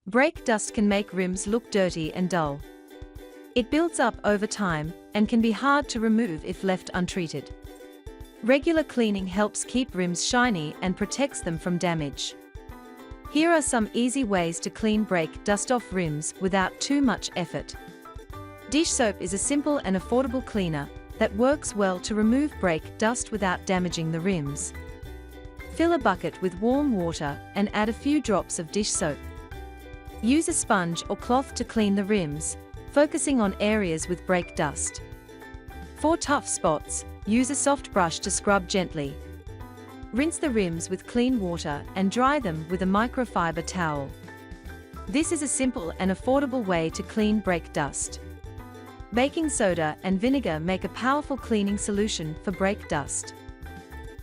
Brake dust can make rims look dirty and dull. It builds up over time and can be hard to remove if left untreated. Regular cleaning helps keep rims shiny and protects them from damage. Here are some easy ways to clean brake dust off rims without too much effort. Dish soap is a simple and affordable cleaner that works well to remove brake dust without damaging the rims. Fill a bucket with warm water and add a few drops of dish soap. Use a sponge or cloth to clean the rims, focusing on areas with brake dust. For tough spots, use a soft brush to scrub gently. Rinse the rims with clean water and dry them with a microfiber towel. This is a simple and affordable way to clean brake dust. Baking soda and vinegar make a powerful cleaning solution for brake dust.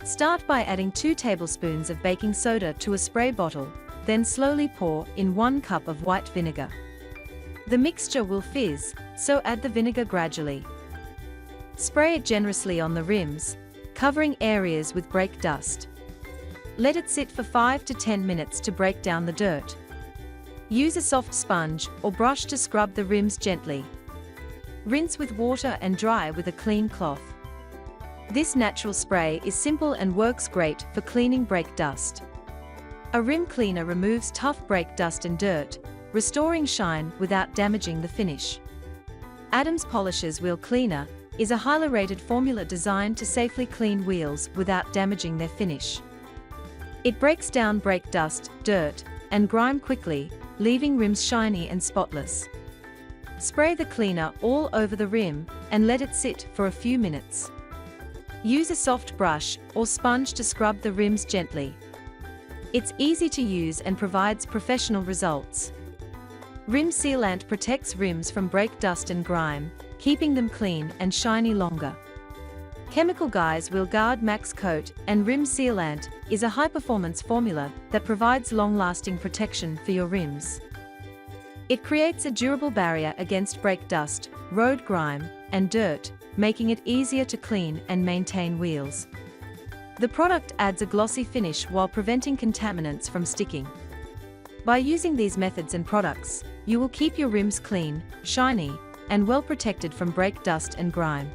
Start by adding 2 tablespoons of baking soda to a spray bottle, then slowly pour in 1 cup of white vinegar. The mixture will fizz, so add the vinegar gradually. Spray it generously on the rims, covering areas with brake dust. Let it sit for 5 to 10 minutes to break down the dirt. Use a soft sponge or brush to scrub the rims gently. Rinse with water and dry with a clean cloth. This natural spray is simple and works great for cleaning brake dust. A rim cleaner removes tough brake dust and dirt, restoring shine without damaging the finish. Adams Polishes Wheel Cleaner is a highly rated formula designed to safely clean wheels without damaging their finish. It breaks down brake dust, dirt, and grime quickly, leaving rims shiny and spotless. Spray the cleaner all over the rim and let it sit for a few minutes. Use a soft brush or sponge to scrub the rims gently. It's easy to use and provides professional results. Rim sealant protects rims from brake dust and grime, keeping them clean and shiny longer. Chemical Guys Wheel Guard Max Coat and Rim Sealant is a high-performance formula that provides long-lasting protection for your rims. It creates a durable barrier against brake dust, road grime, and dirt, making it easier to clean and maintain wheels. The product adds a glossy finish while preventing contaminants from sticking. By using these methods and products, you will keep your rims clean, shiny, and well protected from brake dust and grime.